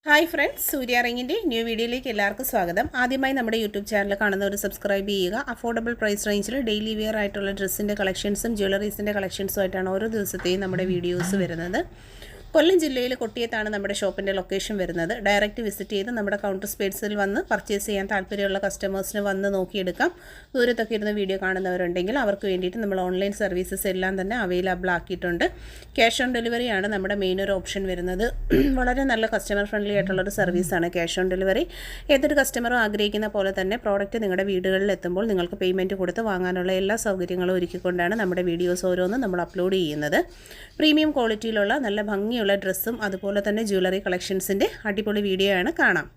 Hi friends, സൂര്യ റിങ്ങിൻ്റെ new വീഡിയോയിലേക്ക് എല്ലാവർക്കും സ്വാഗതം. ആദ്യമായി നമ്മുടെ യൂട്യൂബ് ചാനൽ കാണുന്നവർ സബ്സ്ക്രൈബ് ചെയ്യുക. അഫോർഡബിൾ പ്രൈസ് റേഞ്ചിൽ ഡെയിലി വെയർ ആയിട്ടുള്ള ഡ്രസ്സിൻ്റെ കളക്ഷൻസും ജ്വല്ലറീസിൻ്റെ കളക്ഷൻസും ആയിട്ടാണ് ഓരോ ദിവസത്തെയും നമ്മുടെ വീഡിയോസ് വരുന്നത്. കൊല്ലം ജില്ലയിൽ കൊട്ടിയത്താണ് നമ്മുടെ ഷോപ്പിൻ്റെ ലൊക്കേഷൻ വരുന്നത്. ഡയറക്റ്റ് വിസിറ്റ് ചെയ്ത് നമ്മുടെ കൗണ്ടർ സ്പേസിൽ വന്ന് പർച്ചേസ് ചെയ്യാൻ താല്പര്യമുള്ള കസ്റ്റമേഴ്സിന് വന്ന് നോക്കിയെടുക്കാം. ദൂരത്തൊക്കെ ഇരുന്ന് വീഡിയോ കാണുന്നവരുണ്ടെങ്കിൽ അവർക്ക് വേണ്ടിയിട്ട് നമ്മൾ ഓൺലൈൻ സർവീസസ് എല്ലാം തന്നെ അവൈലബിൾ ആക്കിയിട്ടുണ്ട്. ക്യാഷ് ഓൺ ഡെലിവറിയാണ് നമ്മുടെ മെയിൻ ഒരു ഓപ്ഷൻ വരുന്നത്. വളരെ നല്ല കസ്റ്റമർ ഫ്രണ്ട്ലി ആയിട്ടുള്ളൊരു സർവീസാണ് ക്യാഷ് ഓൺ ഡെലിവറി. ഏതൊരു കസ്റ്റമറും ആഗ്രഹിക്കുന്ന പോലെ തന്നെ പ്രോഡക്റ്റ് നിങ്ങളുടെ വീടുകളിൽ എത്തുമ്പോൾ നിങ്ങൾക്ക് പേയ്മെൻറ്റ് കൊടുത്ത് വാങ്ങാനുള്ള എല്ലാ സൗകര്യങ്ങളും ഒരുക്കിക്കൊണ്ടാണ് നമ്മുടെ വീഡിയോസ് ഓരോന്നും നമ്മൾ അപ്ലോഡ് ചെയ്യുന്നത്. പ്രീമിയം ക്വാളിറ്റിയിലുള്ള നല്ല ഭംഗിയുള്ള ഡ്രസ്സും അതുപോലെ തന്നെ ജ്വല്ലറി കളക്ഷൻസിൻ്റെ അടിപൊളി വീഡിയോ ആണ് കാണാം.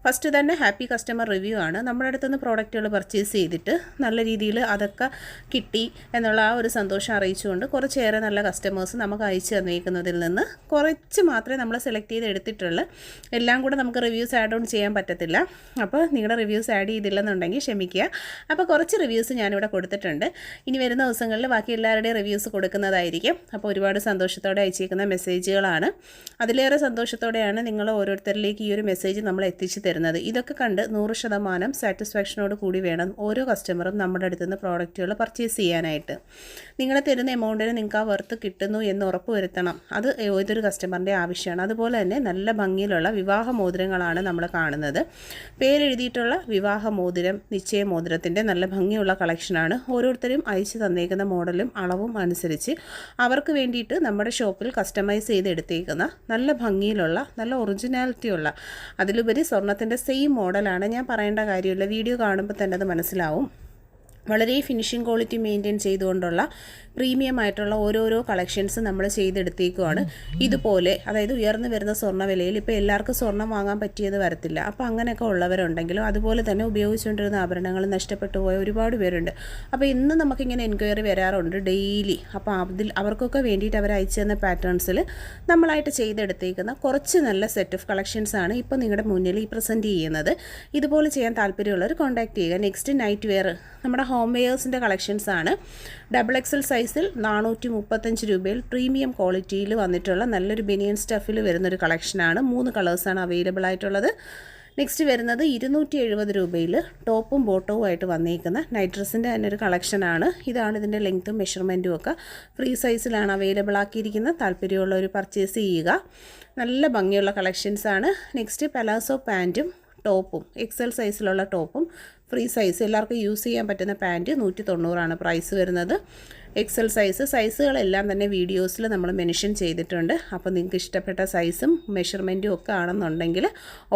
ഫസ്റ്റ് തന്നെ ഹാപ്പി കസ്റ്റമർ റിവ്യൂ ആണ്. നമ്മുടെ അടുത്തുനിന്ന് പ്രോഡക്റ്റുകൾ പർച്ചേസ് ചെയ്തിട്ട് നല്ല രീതിയിൽ അതൊക്കെ കിട്ടി എന്നുള്ള ആ ഒരു സന്തോഷം അറിയിച്ചുകൊണ്ട് കുറച്ചേറെ നല്ല കസ്റ്റമേഴ്സ് നമുക്ക് അയച്ചു തന്നിരിക്കുന്നതിൽ നിന്ന് കുറച്ച് മാത്രമേ നമ്മൾ സെലക്ട് ചെയ്ത് എടുത്തിട്ടുള്ളൂ. എല്ലാം കൂടെ നമുക്ക് റിവ്യൂസ് ആഡ് ഓൺ ചെയ്യാൻ പറ്റത്തില്ല. അപ്പോൾ നിങ്ങളുടെ റിവ്യൂസ് ആഡ് ചെയ്തില്ലെന്നുണ്ടെങ്കിൽ ക്ഷമിക്കുക. അപ്പോൾ കുറച്ച് റിവ്യൂസ് ഞാനിവിടെ കൊടുത്തിട്ടുണ്ട്. ഇനി വരുന്ന ദിവസങ്ങളിൽ ബാക്കി എല്ലാവരുടെയും റിവ്യൂസ് കൊടുക്കുന്നതായിരിക്കും. അപ്പോൾ ഒരുപാട് സന്തോഷത്തോടെ അയച്ചേക്കുന്ന മെസ്സേജുകളാണ്. അതിലേറെ സന്തോഷത്തോടെയാണ് നിങ്ങൾ ഓരോരുത്തരിലേക്ക് ഈ ഒരു മെസ്സേജ് നമ്മൾ എത്തിച്ചു തരുന്നത്. ഇതൊക്കെ കണ്ട് 100% സാറ്റിസ്ഫാക്ഷനോട് കൂടി വേണം ഓരോ കസ്റ്റമറും നമ്മുടെ അടുത്ത് നിന്ന് പ്രോഡക്റ്റുകൾ പർച്ചേസ് ചെയ്യാനായിട്ട്. നിങ്ങൾ തരുന്ന എമൗണ്ടിന് നിങ്ങൾക്ക് ആ വർത്ത് കിട്ടുന്നു എന്ന് ഉറപ്പ് വരുത്തണം. അത് ഏതൊരു കസ്റ്റമറിൻ്റെ ആവശ്യമാണ്. അതുപോലെ തന്നെ നല്ല ഭംഗിയിലുള്ള വിവാഹ മോതിരങ്ങളാണ് നമ്മൾ കാണുന്നത്. പേരെഴുതിയിട്ടുള്ള വിവാഹ മോതിരം, നിശ്ചയ മോതിരത്തിൻ്റെ നല്ല ഭംഗിയുള്ള കളക്ഷനാണ്. ഓരോരുത്തരും അയച്ചു തന്നേക്കുന്ന മോഡലും അളവും അനുസരിച്ച് അവർക്ക് വേണ്ടിയിട്ട് നമ്മുടെ ഷോപ്പിൽ കസ്റ്റമൈസ് ചെയ്ത് എടുത്തേക്കുന്ന നല്ല ഭംഗിയിലുള്ള നല്ല ഒറിജിനാലിറ്റിയുള്ള, അതിലുപരി സ്വർണ്ണത്തിൻ്റെ സെയിം മോഡലാണ്. ഞാൻ പറയേണ്ട കാര്യമില്ല, വീഡിയോ കാണുമ്പോൾ തന്നെ അത് മനസ്സിലാവും. വളരെ ഫിനിഷിംഗ് ക്വാളിറ്റി മെയിൻറ്റെയിൻ ചെയ്തുകൊണ്ടുള്ള പ്രീമിയം ആയിട്ടുള്ള ഓരോരോ കളക്ഷൻസ് നമ്മൾ ചെയ്തെടുത്തേക്കുവാണ്. ഇതുപോലെ അതായത് ഉയർന്നു വരുന്ന സ്വർണ്ണ വിലയിൽ ഇപ്പോൾ എല്ലാവർക്കും സ്വർണ്ണം വാങ്ങാൻ പറ്റിയത് വരത്തില്ല. അപ്പോൾ അങ്ങനെയൊക്കെ ഉള്ളവരുണ്ടെങ്കിലും അതുപോലെ തന്നെ ഉപയോഗിച്ചുകൊണ്ടിരുന്ന ആഭരണങ്ങൾ നഷ്ടപ്പെട്ടു പോയ ഒരുപാട് പേരുണ്ട്. അപ്പോൾ ഇന്ന് നമുക്കിങ്ങനെ എൻക്വയറി വരാറുണ്ട് ഡെയിലി. അപ്പോൾ അവർക്കൊക്കെ വേണ്ടിയിട്ട് അവർ അയച്ചു തന്ന പാറ്റേൺസിൽ നമ്മളായിട്ട് ചെയ്തെടുത്തേക്കുന്ന കുറച്ച് നല്ല സെറ്റ് ഓഫ് കളക്ഷൻസാണ് ഇപ്പോൾ നിങ്ങളുടെ മുന്നിൽ ഈ പ്രസൻറ്റ് ചെയ്യുന്നത്. ഇതുപോലെ ചെയ്യാൻ താല്പര്യമുള്ളവർ കോൺടാക്ട് ചെയ്യുക. നെക്സ്റ്റ് നൈറ്റ് വെയർ നമ്മുടെ ഹോം വെയേഴ്സിൻ്റെ കളക്ഷൻസാണ്. XXL സൈസിൽ 435 രൂപയിൽ പ്രീമിയം ക്വാളിറ്റിയിൽ വന്നിട്ടുള്ള നല്ലൊരു ബനിയൻ സ്റ്റഫിൽ വരുന്നൊരു കളക്ഷനാണ്. 3 കളേഴ്സാണ് അവൈലബിൾ ആയിട്ടുള്ളത്. നെക്സ്റ്റ് വരുന്നത് 270 രൂപയിൽ ടോപ്പും ബോട്ടവും ആയിട്ട് വന്നിരിക്കുന്ന നൈറ്റ് ഡ്രസ്സിൻ്റെ തന്നെ ഒരു കളക്ഷനാണ്. ഇതാണ് ഇതിൻ്റെ ലെങ്ത്തും മെഷർമെൻറ്റും ഒക്കെ ഫ്രീ സൈസിലാണ് അവൈലബിൾ ആക്കിയിരിക്കുന്നത്. താല്പര്യമുള്ളവർ പർച്ചേസ് ചെയ്യുക. നല്ല ഭംഗിയുള്ള കളക്ഷൻസാണ്. നെക്സ്റ്റ് പലാസോ പാൻറ്റും ടോപ്പും XL സൈസിലുള്ള ടോപ്പും ഫ്രീ സൈസ് എല്ലാവർക്കും യൂസ് ചെയ്യാൻ പറ്റുന്ന പാൻറ്റ് 190 പ്രൈസ് വരുന്നത്. XL സൈസുകളെല്ലാം തന്നെ വീഡിയോസിൽ നമ്മൾ മെൻഷൻ ചെയ്തിട്ടുണ്ട്. അപ്പോൾ നിങ്ങൾക്ക് ഇഷ്ടപ്പെട്ട സൈസും മെഷർമെൻറ്റും ഒക്കെ ആണെന്നുണ്ടെങ്കിൽ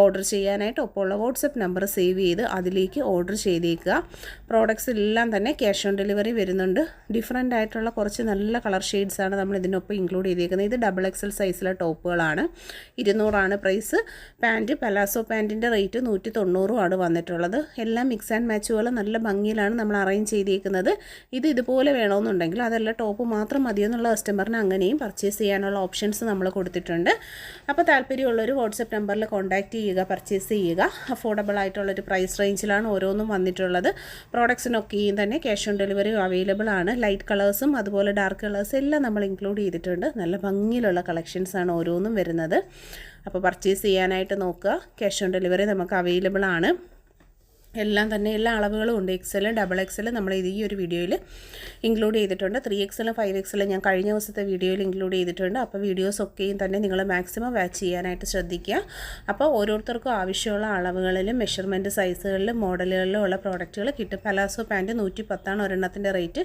ഓർഡർ ചെയ്യാനായിട്ട് ഒപ്പമുള്ള വാട്സപ്പ് നമ്പർ സേവ് ചെയ്ത് അതിലേക്ക് ഓർഡർ ചെയ്തേക്കുക. പ്രോഡക്ട്സ് എല്ലാം തന്നെ ക്യാഷ് ഓൺ ഡെലിവറി വരുന്നുണ്ട്. ഡിഫറൻ്റ് ആയിട്ടുള്ള കുറച്ച് നല്ല കളർ ഷെയ്ഡ്സാണ് നമ്മൾ ഇതിനൊപ്പം ഇൻക്ലൂഡ് ചെയ്തേക്കുന്നത്. ഇത് XXL സൈസിലെ ടോപ്പുകളാണ്. 200 പ്രൈസ്. പാൻറ്റ് പലാസോ പാൻറ്റിൻ്റെ റേറ്റ് 190 വന്നിട്ടുള്ളത്. എല്ലാം മിക്സ് ആൻഡ് മാച്ച് പോലെ നല്ല ഭംഗിയിലാണ് നമ്മൾ അറേഞ്ച് ചെയ്തേക്കുന്നത്. ഇതുപോലെ വേണമെന്നുണ്ടെങ്കിൽ അതല്ല ടോപ്പ് മാത്രം മതിയെന്നുള്ള കസ്റ്റമറിന് അങ്ങനെയും പർച്ചേസ് ചെയ്യാനുള്ള ഓപ്ഷൻസ് നമ്മൾ കൊടുത്തിട്ടുണ്ട്. അപ്പോൾ താല്പര്യമുള്ളൊരു വാട്സപ്പ് നമ്പറിൽ കോൺടാക്റ്റ് ചെയ്യുക, പർച്ചേസ് ചെയ്യുക. അഫോർഡബിൾ ആയിട്ടുള്ളൊരു പ്രൈസ് റേഞ്ചിലാണ് ഓരോന്നും വന്നിട്ടുള്ളത്. പ്രോഡക്ട്സിനൊക്കെയും തന്നെ ക്യാഷ് ഓൺ ഡെലിവറി അവൈലബിൾ ആണ്. ലൈറ്റ് കളേഴ്സും അതുപോലെ ഡാർക്ക് കളേഴ്സും എല്ലാം നമ്മൾ ഇൻക്ലൂഡ് ചെയ്തിട്ടുണ്ട്. നല്ല ഭംഗിയിലുള്ള കളക്ഷൻസാണ് ഓരോന്നും വരുന്നത്. അപ്പോൾ പർച്ചേസ് ചെയ്യാനായിട്ട് നോക്കുക. ക്യാഷ് ഓൺ ഡെലിവറി നമുക്ക് അവൈലബിൾ ആണ്. എല്ലാം തന്നെ എല്ലാ അളവുകളും ഉണ്ട്. XL XXL നമ്മൾ ഈ ഒരു വീഡിയോയിൽ ഇൻക്ലൂഡ് ചെയ്തിട്ടുണ്ട്. 3XL 5XL ഞാൻ കഴിഞ്ഞ ദിവസത്തെ വീഡിയോയിൽ ഇൻക്ലൂഡ് ചെയ്തിട്ടുണ്ട്. അപ്പോൾ വീഡിയോസൊക്കെയും തന്നെ നിങ്ങൾ മാക്സിമം വാച്ച് ചെയ്യാനായിട്ട് ശ്രദ്ധിക്കുക. അപ്പോൾ ഓരോരുത്തർക്കും ആവശ്യമുള്ള അളവുകളിലും മെഷർമെൻറ്റ് സൈസുകളിലും മോഡലുകളിലും ഉള്ള പ്രോഡക്റ്റുകൾ കിട്ടും. പലാസോ പാൻറ്റ് 110 ഒരെണ്ണത്തിൻ്റെ റേറ്റ്.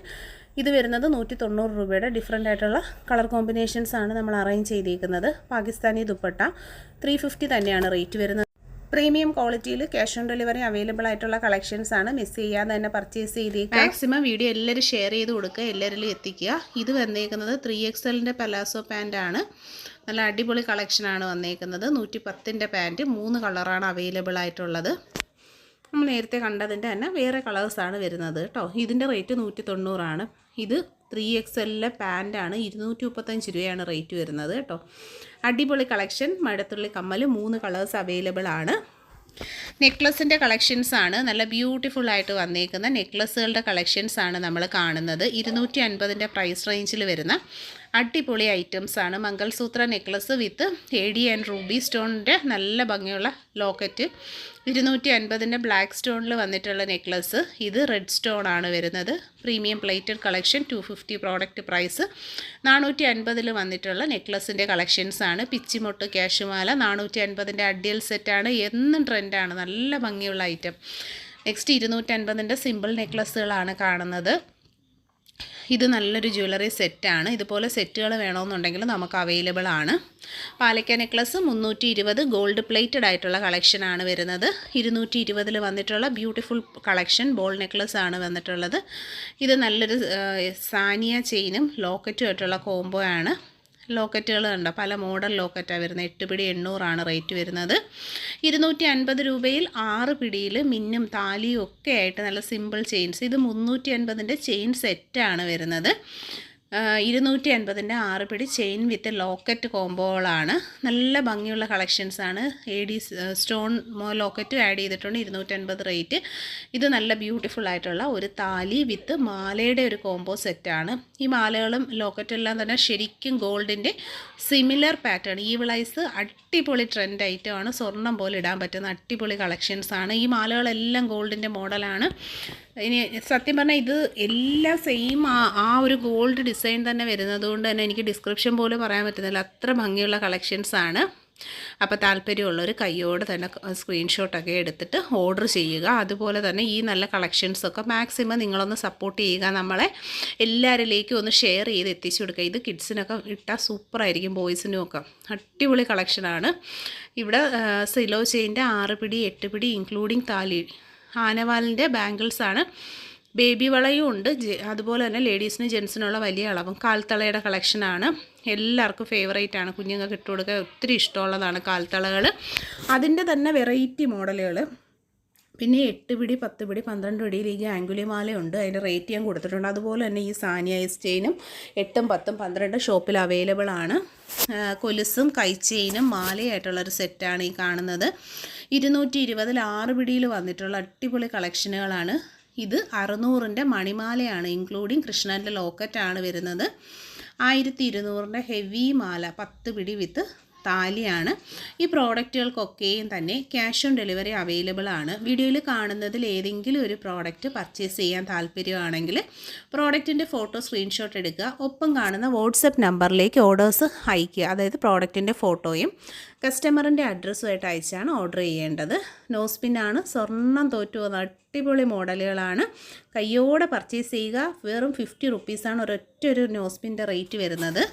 ഇത് വരുന്നത് 190 രൂപയുടെ ഡിഫറൻ്റ് ആയിട്ടുള്ള കളർ കോമ്പിനേഷൻസാണ് നമ്മൾ അറേഞ്ച് ചെയ്തിരിക്കുന്നത്. പാകിസ്ഥാനി ദുപ്പട്ട 350 തന്നെയാണ് റേറ്റ് വരുന്നത്. പ്രീമിയം ക്വാളിറ്റിയിൽ ക്യാഷ് ഓൺ ഡെലിവറി അവൈലബിൾ ആയിട്ടുള്ള കളക്ഷൻസാണ്. മിസ് ചെയ്യാതെ തന്നെ പർച്ചേസ് ചെയ്തേക്കുക. മാക്സിമം വീഡിയോ എല്ലാവരും ഷെയർ ചെയ്ത് കൊടുക്കുക, എല്ലാവരിലും എത്തിക്കുക. ഇത് വന്നേക്കുന്നത് 3XLൻ്റെ പലാസോ പാൻറ്റാണ്. നല്ല അടിപൊളി കളക്ഷനാണ് വന്നേക്കുന്നത്. 110 പാൻറ്റ് 3 കളറാണ് അവൈലബിൾ ആയിട്ടുള്ളത്. നമ്മൾ നേരത്തെ കണ്ടതിൻ്റെ തന്നെ വേറെ കളേഴ്സാണ് വരുന്നത് കേട്ടോ. ഇതിൻ്റെ റേറ്റ് 190. ഇത് 3XLലെ പാൻറ്റാണ്. 235 രൂപയാണ് റേറ്റ് വരുന്നത് കേട്ടോ. അടിപൊളി കളക്ഷൻ. മഴത്തുള്ളി കമ്മൽ 3 കളേഴ്സ് അവൈലബിൾ ആണ്. നെക്ലസിൻ്റെ കളക്ഷൻസാണ്. നല്ല ബ്യൂട്ടിഫുൾ ആയിട്ട് വന്നേക്കുന്ന നെക്ലസുകളുടെ കളക്ഷൻസാണ് നമ്മൾ കാണുന്നത്. 250 പ്രൈസ് റേഞ്ചിൽ വരുന്ന അടിപൊളി ഐറ്റംസാണ്. Mangalsutra necklace with AD and ruby സ്റ്റോണിൻ്റെ നല്ല ഭംഗിയുള്ള ലോക്കറ്റ്. 250ൻ്റെ ബ്ലാക്ക് സ്റ്റോണിൽ വന്നിട്ടുള്ള നെക്ലസ്. ഇത് റെഡ് സ്റ്റോൺ ആണ് വരുന്നത്. Premium plated collection 250 product price. 450ൽ വന്നിട്ടുള്ള നെക്ലസിൻ്റെ കളക്ഷൻസാണ്. പിച്ചിമൊട്ട് ക്യാഷുമാല 450ൻ്റെ അഡിയൽ സെറ്റാണ്. എന്നും ട്രെൻഡാണ്. നല്ല ഭംഗിയുള്ള ഐറ്റം. നെക്സ്റ്റ് 250ൻ്റെ സിമ്പിൾ നെക്ലസ്സുകളാണ് കാണുന്നത്. ഇത് നല്ലൊരു ജ്വല്ലറി സെറ്റാണ്. ഇതുപോലെ സെറ്റുകൾ വേണമെന്നുണ്ടെങ്കിൽ നമുക്ക് അവൈലബിൾ ആണ്. പാലക്ക നെക്ലസ് 320 ഗോൾഡ് പ്ലേറ്റഡ് ആയിട്ടുള്ള കളക്ഷനാണ് വരുന്നത്. 220ൽ വന്നിട്ടുള്ള ബ്യൂട്ടിഫുൾ കളക്ഷൻ ബോൾ നെക്ലസ് ആണ് വന്നിട്ടുള്ളത്. ഇത് നല്ലൊരു സാനിയ ചെയിനും ലോക്കറ്റും ആയിട്ടുള്ള കോംബോ ആണ്. ലോക്കറ്റുകൾ കണ്ടോ, പല മോഡൽ ലോക്കറ്റാണ് വരുന്നത്. 8 പിടി 800 റേറ്റ് വരുന്നത്. 250 രൂപയിൽ 6 പിടിയിൽ മിന്നും താലിയും ഒക്കെ ആയിട്ട് നല്ല സിമ്പിൾ ചെയിൻസ്. ഇത് 350ൻ്റെ ചെയിൻ സെറ്റാണ് വരുന്നത്. 250ൻ്റെ 6 പിടി ചെയിൻ വിത്ത് ലോക്കറ്റ് കോംബോകളാണ്. നല്ല ഭംഗിയുള്ള കളക്ഷൻസാണ്. AD സ്റ്റോൺ ലോക്കറ്റും ആഡ് ചെയ്തിട്ടുണ്ട്. 250 റേറ്റ്. ഇത് നല്ല ബ്യൂട്ടിഫുൾ ആയിട്ടുള്ള ഒരു താലി വിത്ത് മാലയുടെ ഒരു കോംബോ സെറ്റാണ്. ഈ മാലകളും ലോക്കറ്റെല്ലാം തന്നെ ശരിക്കും ഗോൾഡിൻ്റെ സിമിലർ പാറ്റേൺ. ഈവിളൈസ് അടിപൊളി ട്രെൻഡ് ഐറ്റമാണ്. സ്വർണം പോലെ ഇടാൻ പറ്റുന്ന അടിപൊളി കളക്ഷൻസാണ്. ഈ മാലകളെല്ലാം ഗോൾഡിൻ്റെ മോഡലാണ്. ഇനി സത്യം പറഞ്ഞാൽ ഇത് എല്ലാം സെയിം ആ ഒരു ഗോൾഡ് ഡിസൈൻ തന്നെ വരുന്നത് കൊണ്ട് തന്നെ എനിക്ക് ഡിസ്ക്രിപ്ഷൻ പോലും പറയാൻ പറ്റുന്നില്ല. അത്ര ഭംഗിയുള്ള കളക്ഷൻസാണ്. അപ്പോൾ താല്പര്യമുള്ളവർ കയ്യോടെ തന്നെ സ്ക്രീൻഷോട്ടൊക്കെ എടുത്തിട്ട് ഓർഡർ ചെയ്യുക. അതുപോലെ തന്നെ ഈ നല്ല കളക്ഷൻസൊക്കെ മാക്സിമം നിങ്ങളൊന്ന് സപ്പോർട്ട് ചെയ്യുക. നമ്മളെ എല്ലാവരിലേക്കും ഒന്ന് ഷെയർ ചെയ്ത് എത്തിച്ചു കൊടുക്കുക. ഇത് കിഡ്സിനൊക്കെ ഇട്ടാൽ സൂപ്പറായിരിക്കും. ബോയ്സിനും ഒക്കെ അടിപൊളി കളക്ഷനാണ്. ഇവിടെ സിലോ ചെയിൻ്റെ 6 പിടി 8 പിടി ഇൻക്ലൂഡിങ് താലി. ആനവാലിൻ്റെ ബാംഗിൾസാണ്. ബേബി വളയും ഉണ്ട്. അതുപോലെ തന്നെ ലേഡീസിനും ജെൻസിനുള്ള വലിയ അളവും കാൽത്തളയുടെ കളക്ഷനാണ്. എല്ലാവർക്കും ഫേവറേറ്റ് ആണ്. കുഞ്ഞുങ്ങൾക്ക് ഇട്ട് കൊടുക്കാൻ ഒത്തിരി ഇഷ്ടമുള്ളതാണ് കാൽത്തളകൾ. അതിൻ്റെ തന്നെ വെറൈറ്റി മോഡലുകൾ. പിന്നെ 8 പിടി 10 പിടി 12 പിടിയിൽ ഈ ആംഗുലിമാലയുണ്ട്. അതിൻ്റെ റേറ്റ് ഞാൻ കൊടുത്തിട്ടുണ്ട്. അതുപോലെ തന്നെ ഈ സാനിയ ചെയിനും 8ഉം 10ഉം 12 ഷോപ്പിൽ അവൈലബിൾ ആണ്. കൊലുസും കൈ ചെയിനും മാലയായിട്ടുള്ളൊരു സെറ്റാണ് ഈ കാണുന്നത്. 220ൽ 6 പിടിയിൽ വന്നിട്ടുള്ള അടിപൊളി കളക്ഷനുകളാണ്. ഇത് 600ൻ്റെ മണിമാലയാണ്. ഇൻക്ലൂഡിങ് കൃഷ്ണൻ്റെ ലോക്കറ്റാണ് വരുന്നത്. 1200ൻ്റെ ഹെവി മാല 10 പിടി വിത്ത് താലിയാണ്. ഈ പ്രോഡക്റ്റുകൾക്കൊക്കെയും തന്നെ ക്യാഷ് ഓൺ ഡെലിവറി അവൈലബിൾ ആണ്. വീഡിയോയിൽ കാണുന്നതിൽ ഏതെങ്കിലും ഒരു പ്രോഡക്റ്റ് പർച്ചേസ് ചെയ്യാൻ താല്പര്യമാണെങ്കിൽ പ്രോഡക്റ്റിൻ്റെ ഫോട്ടോ സ്ക്രീൻഷോട്ട് എടുക്കുക. ഒപ്പം കാണുന്ന വാട്സപ്പ് നമ്പറിലേക്ക് ഓർഡേഴ്സ് അയയ്ക്കുക. അതായത് പ്രോഡക്റ്റിൻ്റെ ഫോട്ടോയും കസ്റ്റമറിൻ്റെ അഡ്രസ്സുമായിട്ട് അയച്ചാണ് ഓർഡർ ചെയ്യേണ്ടത്. നോസ്പിന്നാണ്. സ്വർണ്ണം തോറ്റു പോകുന്ന അടിപൊളി മോഡലുകളാണ്. കയ്യോടെ പർച്ചേസ് ചെയ്യുക. വെറും 50 റുപ്പീസാണ് ഒരൊറ്റ ഒരു നോസ്പിൻ്റെ റേറ്റ് വരുന്നത്.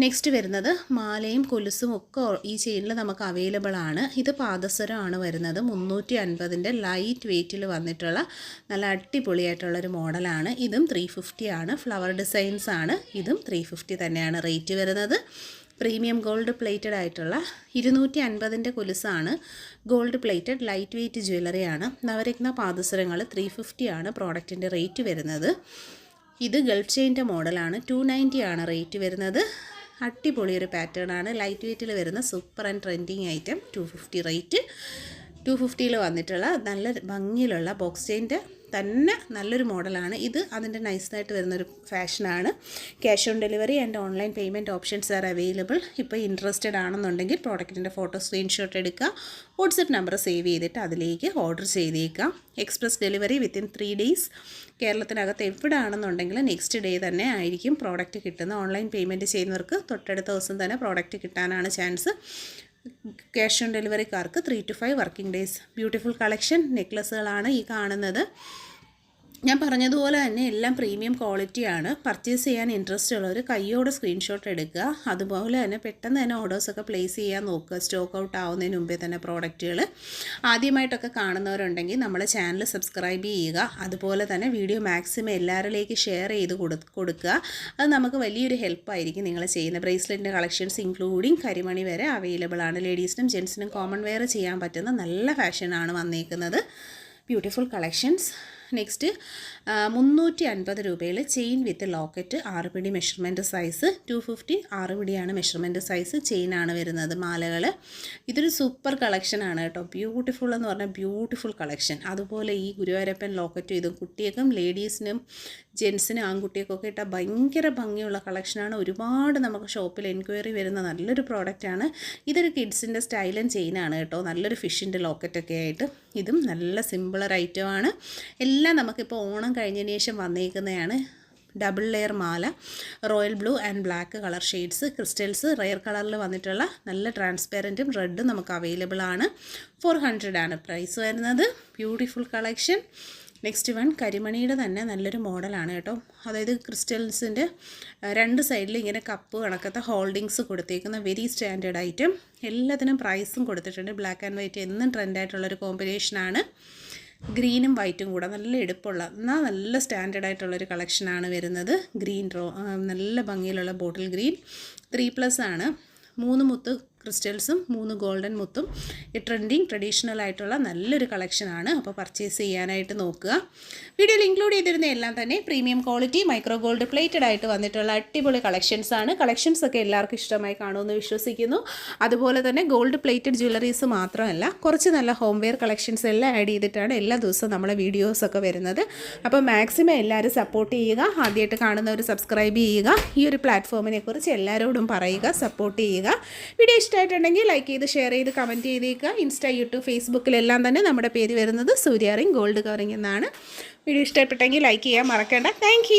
നെക്സ്റ്റ് വരുന്നത് മാലയും കൊലുസും ഒക്കെ ഈ ചെയിനിൽ നമുക്ക് അവൈലബിൾ ആണ്. ഇത് പാദസരമാണ് വരുന്നത്. 350ൻ്റെ ലൈറ്റ് വെയ്റ്റിൽ വന്നിട്ടുള്ള നല്ല അടിപൊളിയായിട്ടുള്ളൊരു മോഡലാണ്. ഇതും 350 ആണ്. ഫ്ലവർ ഡിസൈൻസ് ആണ്. ഇതും 350 തന്നെയാണ് റേറ്റ് വരുന്നത്. പ്രീമിയം ഗോൾഡ് പ്ലേറ്റഡ് ആയിട്ടുള്ള 250ൻ്റെ കൊലുസാണ്. ഗോൾഡ് പ്ലേറ്റഡ് ലൈറ്റ് വെയ്റ്റ് ജ്വല്ലറിയാണ്. നവരത്ന പാദസരങ്ങൾ 350 ആണ് പ്രോഡക്റ്റിൻ്റെ റേറ്റ് വരുന്നത്. ഇത് ഗൾഫ് ചെയിൻ്റെ മോഡലാണ്. 290 ആണ് റേറ്റ് വരുന്നത്. അടിപൊളിയൊരു പാറ്റേൺ ആണ്. ലൈറ്റ് വെയ്റ്റിൽ വരുന്ന super and trending item. 250 rate. 250ൽ വന്നിട്ടുള്ള നല്ല ഭംഗിയിലുള്ള ബോക്സ് ചെയിൻ്റെ തന്നെ നല്ലൊരു മോഡലാണ്. ഇത് അതിൻ്റെ നൈസായിട്ട് വരുന്നൊരു ഫാഷനാണ്. Cash on delivery and online payment options are available. ഇപ്പോൾ ഇൻട്രസ്റ്റഡ് ആണെന്നുണ്ടെങ്കിൽ പ്രോഡക്റ്റിൻ്റെ ഫോട്ടോ സ്ക്രീൻഷോട്ട് എടുക്കുക. വാട്സപ്പ് നമ്പർ സേവ് ചെയ്തിട്ട് അതിലേക്ക് ഓർഡർ ചെയ്തേക്കാം. Express delivery within 3 days. കേരളത്തിനകത്ത് എവിടെ ആണെന്നുണ്ടെങ്കിൽ നെക്സ്റ്റ് ഡേ തന്നെ ആയിരിക്കും പ്രോഡക്റ്റ് കിട്ടുന്നത്. ഓൺലൈൻ പേയ്മെൻറ്റ് ചെയ്യുന്നവർക്ക് തൊട്ടടുത്ത ദിവസം തന്നെ പ്രോഡക്റ്റ് കിട്ടാനാണ് ചാൻസ്. ക്യാഷ് ഓൺ ഡെലിവറിക്കാർക്ക് 3 to 5 working days. Beautiful collection നെക്ലസ്സുകളാണ് ഈ കാണുന്നത്. ഞാൻ പറഞ്ഞതുപോലെ തന്നെ എല്ലാം പ്രീമിയം ക്വാളിറ്റിയാണ്. പർച്ചേസ് ചെയ്യാൻ ഇൻട്രസ്റ്റ് ഉള്ളവർ കയ്യോടെ സ്ക്രീൻഷോട്ട് എടുക്കുക. അതുപോലെ തന്നെ പെട്ടെന്ന് തന്നെ ഓർഡേഴ്സൊക്കെ പ്ലേസ് ചെയ്യാൻ നോക്കുക. സ്റ്റോക്ക് ഔട്ട് ആവുന്നതിന് മുമ്പേ തന്നെ പ്രോഡക്റ്റുകൾ. ആദ്യമായിട്ടൊക്കെ കാണുന്നവരുണ്ടെങ്കിൽ നമ്മളെ ചാനൽ സബ്സ്ക്രൈബ് ചെയ്യുക. അതുപോലെ തന്നെ വീഡിയോ മാക്സിമം എല്ലാവരിലേക്ക് ഷെയർ ചെയ്ത് കൊടുക്കുക. അത് നമുക്ക് വലിയൊരു ഹെൽപ്പായിരിക്കും നിങ്ങൾ ചെയ്യുന്ന. ബ്രേസ്ലെറ്റിൻ്റെ കളക്ഷൻസ് ഇൻക്ലൂഡിങ് കരിമണി വരെ അവൈലബിൾ ആണ്. ലേഡീസിനും ജെൻസിനും കോമൺ വെയർ ചെയ്യാൻ പറ്റുന്ന നല്ല ഫാഷനാണ് വന്നേക്കുന്നത്. Beautiful collections. നെക്സ്റ്റ് 350 രൂപയിൽ ചെയിൻ വിത്ത് ലോക്കറ്റ് 6 പിടി മെഷർമെൻറ്റ് സൈസ്. 250 6 പിടിയാണ് മെഷർമെൻറ്റ് സൈസ്. ചെയിനാണ് വരുന്നത്. മാലകൾ. ഇതൊരു സൂപ്പർ കളക്ഷനാണ് കേട്ടോ. ബ്യൂട്ടിഫുൾ എന്ന് പറഞ്ഞാൽ ബ്യൂട്ടിഫുൾ കളക്ഷൻ. അതുപോലെ ഈ ഗുരുവായൂരപ്പൻ ലോക്കറ്റ് ഇതും കുട്ടികൾക്കും ലേഡീസിനും ജെൻസിന് ആൺകുട്ടികൾക്കൊക്കെ ഇട്ടാൽ ഭയങ്കര ഭംഗിയുള്ള കളക്ഷനാണ്. ഒരുപാട് നമുക്ക് ഷോപ്പിൽ എൻക്വയറി വരുന്ന നല്ലൊരു പ്രോഡക്റ്റാണ്. ഇതൊരു കിഡ്സിൻ്റെ സ്റ്റൈലൻ ചെയിനാണ് കേട്ടോ. നല്ലൊരു ഫിഷിൻ്റെ ലോക്കറ്റൊക്കെ ആയിട്ട്. ഇതും നല്ല സിമ്പിളർ ഐറ്റമാണ്. എല്ലാം നമുക്കിപ്പോൾ ഓണം കഴിഞ്ഞതിന് ശേഷം വന്നേക്കുന്നതാണ്. ഡബിൾ ലെയർ മാല, royal blue and black colour shades, crystals rare കളറിൽ വന്നിട്ടുള്ള നല്ല ട്രാൻസ്പെറൻറ്റും റെഡും നമുക്ക് അവൈലബിൾ ആണ്. 400 ആണ് പ്രൈസ് വരുന്നത്. Beautiful collection. നെക്സ്റ്റ് വൺ കരിമണിയുടെ തന്നെ നല്ലൊരു മോഡലാണ് കേട്ടോ. അതായത് ക്രിസ്റ്റൽസിൻ്റെ രണ്ട് സൈഡിൽ ഇങ്ങനെ കപ്പ് കണക്കത്തെ ഹോൾഡിങ്സ് കൊടുത്തേക്കുന്ന വെരി സ്റ്റാൻഡേർഡ് ഐറ്റം. എല്ലാത്തിനും പ്രൈസും കൊടുത്തിട്ടുണ്ട്. ബ്ലാക്ക് ആൻഡ് വൈറ്റ് എന്നും ട്രെൻഡായിട്ടുള്ളൊരു കോമ്പിനേഷനാണ്. ഗ്രീനും വൈറ്റും കൂടെ നല്ല എടുപ്പുള്ള എന്നാൽ നല്ല സ്റ്റാൻഡേർഡ് ആയിട്ടുള്ളൊരു കളക്ഷനാണ് വരുന്നത്. ഗ്രീൻ നല്ല ഭംഗിയിലുള്ള ബോട്ടിൽ ഗ്രീൻ 3+ ആണ്. 3 മുത്ത് ക്രിസ്റ്റൽസും 3 ഗോൾഡൻ മുത്തും ഈ ട്രഡീഷണൽ ആയിട്ടുള്ള നല്ലൊരു കളക്ഷനാണ്. അപ്പോൾ പർച്ചേസ് ചെയ്യാനായിട്ട് നോക്കുക. വീഡിയോയിൽ ഇൻക്ലൂഡ് ചെയ്തിരുന്ന എല്ലാം തന്നെ premium quality micro gold plated ആയിട്ട് വന്നിട്ടുള്ള അടിപൊളി കളക്ഷൻസാണ്. കളക്ഷൻസൊക്കെ എല്ലാവർക്കും ഇഷ്ടമായി കാണുമെന്ന് വിശ്വസിക്കുന്നു. അതുപോലെ തന്നെ ഗോൾഡ് പ്ലേറ്റഡ് ജ്വല്ലറീസ് മാത്രമല്ല, കുറച്ച് നല്ല ഹോം വെയർ കളക്ഷൻസ് എല്ലാം ആഡ് ചെയ്തിട്ടാണ് എല്ലാ ദിവസവും നമ്മളെ വീഡിയോസൊക്കെ വരുന്നത്. അപ്പോൾ മാക്സിമം എല്ലാവരും സപ്പോർട്ട് ചെയ്യുക. ആദ്യമായിട്ട് കാണുന്നവർ സബ്സ്ക്രൈബ് ചെയ്യുക. ഈ ഒരു പ്ലാറ്റ്ഫോമിനെ കുറിച്ച് എല്ലാവരോടും പറയുക, സപ്പോർട്ട് ചെയ്യുക. വീഡിയോ ഇഷ്ടമായിട്ടുണ്ടെങ്കിൽ ലൈക്ക് ചെയ്ത് ഷെയർ ചെയ്ത് കമൻറ്റ് ചെയ്തേക്കുക. ഇൻസ്റ്റാ, യൂട്യൂബ്, ഫേസ്ബുക്കിലെല്ലാം തന്നെ നമ്മുടെ പേര് വരുന്നത് സൂര്യ റിംഗ് ഗോൾഡ് കവറിംഗ് എന്നാണ്. വീഡിയോ ഇഷ്ടപ്പെട്ടെങ്കിൽ ലൈക്ക് ചെയ്യാൻ മറക്കണ്ട. താങ്ക്